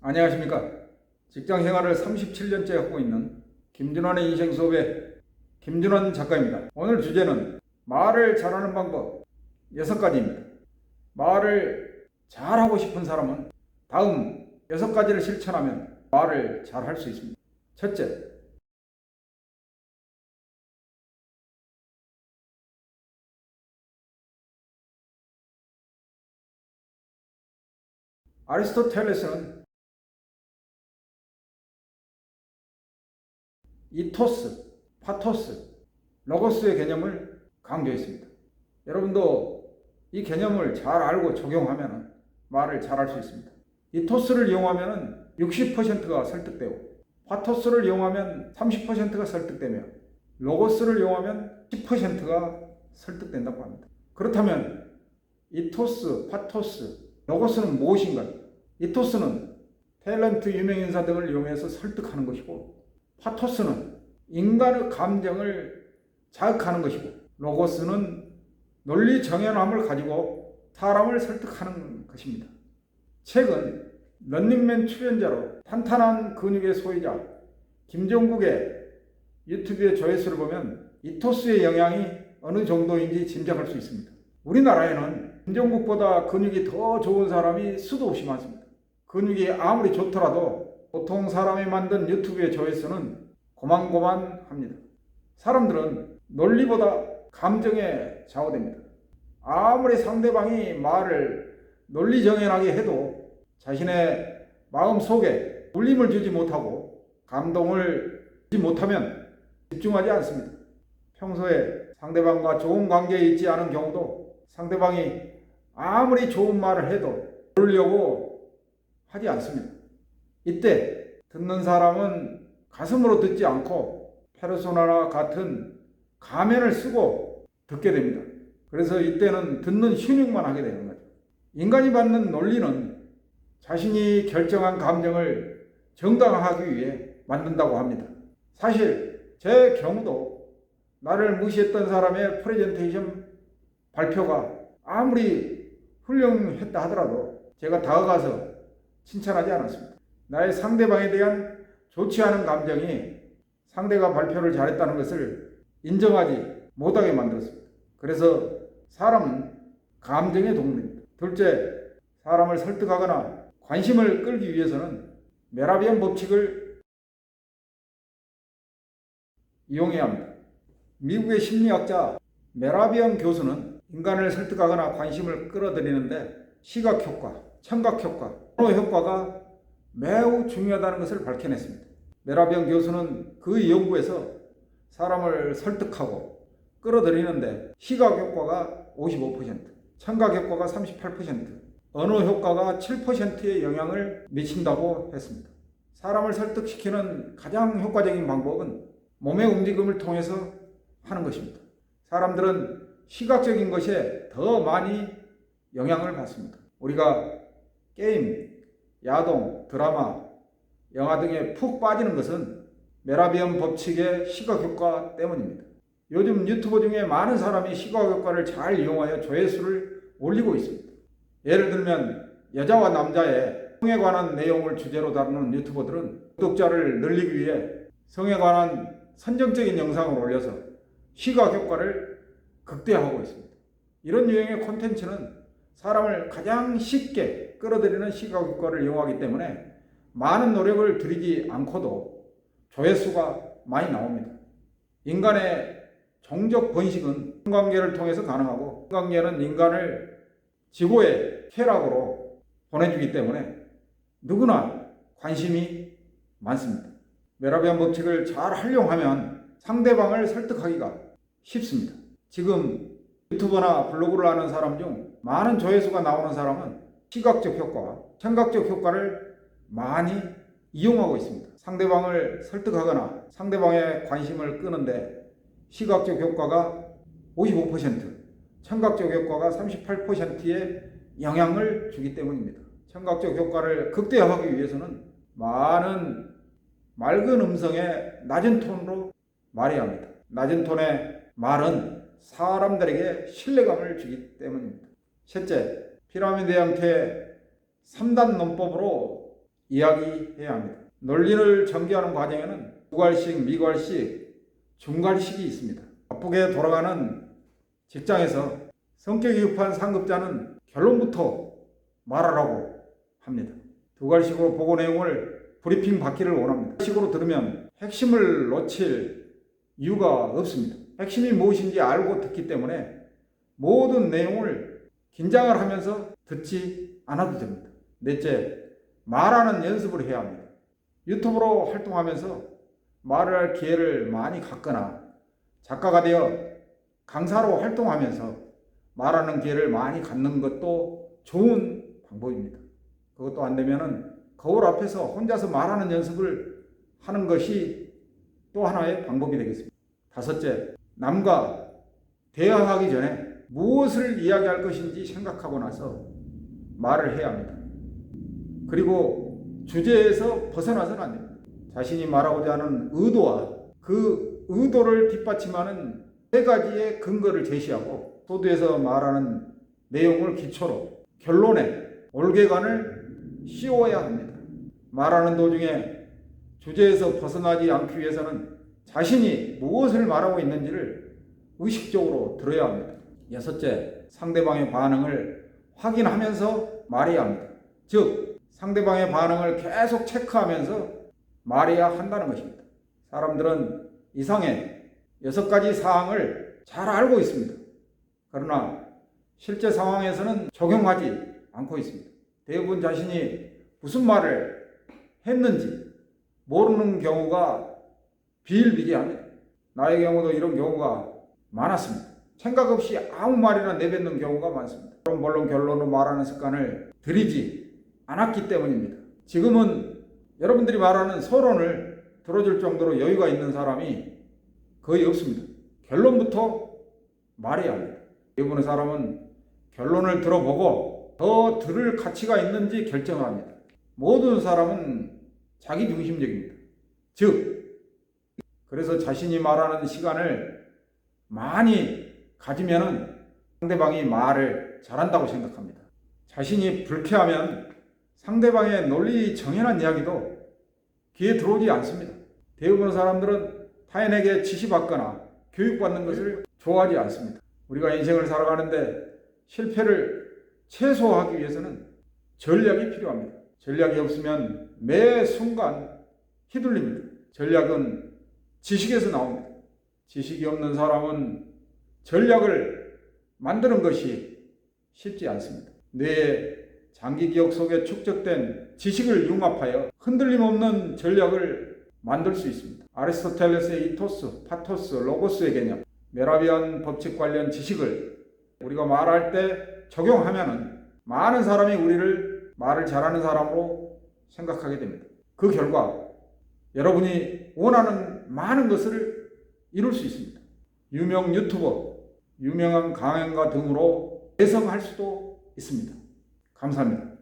안녕하십니까. 직장 생활을 37년째 하고 있는 김준환의 인생 수업의 김준환 작가입니다. 오늘 주제는 말을 잘하는 방법 6가지입니다. 말을 잘하고 싶은 사람은 다음 6가지를 실천하면 말을 잘할 수 있습니다. 첫째, 아리스토텔레스는 이토스, 파토스, 로고스의 개념을 강조했습니다. 여러분도 이 개념을 잘 알고 적용하면 말을 잘할 수 있습니다. 이토스를 이용하면 60%가 설득되고, 파토스를 이용하면 30%가 설득되며, 로고스를 이용하면 10%가 설득된다고 합니다. 그렇다면 이토스, 파토스, 로고스는 무엇인가요? 이토스는 탤런트, 유명인사 등을 이용해서 설득하는 것이고, 파토스는 인간의 감정을 자극하는 것이고, 로고스는 논리 정연함을 가지고 사람을 설득하는 것입니다. 최근 런닝맨 출연자로 탄탄한 근육의 소유자 김종국의 유튜브의 조회수를 보면 이토스의 영향이 어느 정도인지 짐작할 수 있습니다. 우리나라에는 김종국보다 근육이 더 좋은 사람이 수도 없이 많습니다. 근육이 아무리 좋더라도 보통 사람이 만든 유튜브의 조회수는 고만고만합니다. 사람들은 논리보다 감정에 좌우됩니다. 아무리 상대방이 말을 논리정연하게 해도 자신의 마음속에 울림을 주지 못하고 감동을 주지 못하면 집중하지 않습니다. 평소에 상대방과 좋은 관계에 있지 않은 경우도 상대방이 아무리 좋은 말을 해도 들으려고 하지 않습니다. 이때 듣는 사람은 가슴으로 듣지 않고 페르소나와 같은 가면을 쓰고 듣게 됩니다. 그래서 이때는 듣는 훈육만 하게 되는 거죠. 인간이 받는 논리는 자신이 결정한 감정을 정당화하기 위해 만든다고 합니다. 사실 제 경우도 나를 무시했던 사람의 프레젠테이션 발표가 아무리 훌륭했다 하더라도 제가 다가가서 칭찬하지 않았습니다. 나의 상대방에 대한 좋지 않은 감정이 상대가 발표를 잘했다는 것을 인정하지 못하게 만들었습니다. 그래서 사람은 감정의 동물입니다. 둘째, 사람을 설득하거나 관심을 끌기 위해서는 메라비안 법칙을 이용해야 합니다. 미국의 심리학자 메라비안 교수는 인간을 설득하거나 관심을 끌어들이는데 시각효과, 청각효과, 언어효과가 매우 중요하다는 것을 밝혀냈습니다. 메라비안 교수는 그 연구에서 사람을 설득하고 끌어들이는데 시각효과가 55%, 청각효과가 38%, 언어효과가 7%의 영향을 미친다고 했습니다. 사람을 설득시키는 가장 효과적인 방법은 몸의 움직임을 통해서 하는 것입니다. 사람들은 시각적인 것에 더 많이 영향을 받습니다. 우리가 게임, 야동, 드라마, 영화 등에 푹 빠지는 것은 메라비안 법칙의 시각효과 때문입니다. 요즘 유튜버 중에 많은 사람이 시각효과를 잘 이용하여 조회수를 올리고 있습니다. 예를 들면 여자와 남자의 성에 관한 내용을 주제로 다루는 유튜버들은 구독자를 늘리기 위해 성에 관한 선정적인 영상을 올려서 시각효과를 극대화하고 있습니다. 이런 유형의 콘텐츠는 사람을 가장 쉽게 끌어들이는 시각효과를 이용하기 때문에 많은 노력을 들이지 않고도 조회수가 많이 나옵니다. 인간의 종족 번식은 성관계를 통해서 가능하고, 성관계는 인간을 지구의 쾌락으로 보내주기 때문에 누구나 관심이 많습니다. 메라비안 법칙을 잘 활용하면 상대방을 설득하기가 쉽습니다. 지금 유튜버나 블로그를 하는 사람 중 많은 조회수가 나오는 사람은 시각적 효과와 청각적 효과를 많이 이용하고 있습니다. 상대방을 설득하거나 상대방의 관심을 끄는데 시각적 효과가 55%, 청각적 효과가 38%의 영향을 주기 때문입니다. 청각적 효과를 극대화하기 위해서는 많은 맑은 음성의 낮은 톤으로 말해야 합니다. 낮은 톤의 말은 사람들에게 신뢰감을 주기 때문입니다. 셋째, 피라미드 형태의 3단 논법으로 이야기해야 합니다. 논리를 전개하는 과정에는 주괄식, 미괄식, 중괄식이 있습니다. 바쁘게 돌아가는 직장에서 성격이 급한 상급자는 결론부터 말하라고 합니다. 두괄식으로 보고 내용을 브리핑 받기를 원합니다. 식으로 들으면 핵심을 놓칠 이유가 없습니다. 핵심이 무엇인지 알고 듣기 때문에 모든 내용을 긴장을 하면서 듣지 않아도 됩니다. 넷째, 말하는 연습을 해야 합니다. 유튜브로 활동하면서 말을 할 기회를 많이 갖거나 작가가 되어 강사로 활동하면서 말하는 기회를 많이 갖는 것도 좋은 방법입니다. 그것도 안 되면은 거울 앞에서 혼자서 말하는 연습을 하는 것이 또 하나의 방법이 되겠습니다. 다섯째, 남과 대화하기 전에 무엇을 이야기할 것인지 생각하고 나서 말을 해야 합니다. 그리고 주제에서 벗어나서는 안 됩니다. 자신이 말하고자 하는 의도와 그 의도를 뒷받침하는 세 가지의 근거를 제시하고 소두에서 말하는 내용을 기초로 결론에 올개관을 씌워야 합니다. 말하는 도중에 주제에서 벗어나지 않기 위해서는 자신이 무엇을 말하고 있는지를 의식적으로 들어야 합니다. 여섯째, 상대방의 반응을 확인하면서 말해야 합니다. 즉, 상대방의 반응을 계속 체크하면서 말해야 한다는 것입니다. 사람들은 이상의 6가지 사항을 잘 알고 있습니다. 그러나 실제 상황에서는 적용하지 않고 있습니다. 대부분 자신이 무슨 말을 했는지 모르는 경우가 비일비재합니다. 나의 경우도 이런 경우가 많았습니다. 생각 없이 아무 말이나 내뱉는 경우가 많습니다. 물론 결론으로 말하는 습관을 들이지 않았기 때문입니다. 지금은 여러분들이 말하는 서론을 들어줄 정도로 여유가 있는 사람이 거의 없습니다. 결론부터 말해야 합니다. 대부분의 사람은 결론을 들어보고 더 들을 가치가 있는지 결정을 합니다. 모든 사람은 자기중심적입니다. 즉, 그래서 자신이 말하는 시간을 많이 가지면 상대방이 말을 잘한다고 생각합니다. 자신이 불쾌하면 상대방의 논리 정연한 이야기도 귀에 들어오지 않습니다. 대부분의 사람들은 타인에게 지시받거나 교육받는 것을 좋아하지 않습니다. 우리가 인생을 살아가는데 실패를 최소화하기 위해서는 전략이 필요합니다. 전략이 없으면 매 순간 휘둘립니다. 전략은 지식에서 나옵니다. 지식이 없는 사람은 전략을 만드는 것이 쉽지 않습니다. 뇌의 장기 기억 속에 축적된 지식을 융합하여 흔들림 없는 전략을 만들 수 있습니다. 아리스토텔레스의 이토스, 파토스, 로고스의 개념, 메라비안 법칙 관련 지식을 우리가 말할 때 적용하면 많은 사람이 우리를 말을 잘하는 사람으로 생각하게 됩니다. 그 결과 여러분이 원하는 많은 것을 이룰 수 있습니다. 유명 유튜버, 유명한 강연가 등으로 대성할 수도 있습니다. 감사합니다.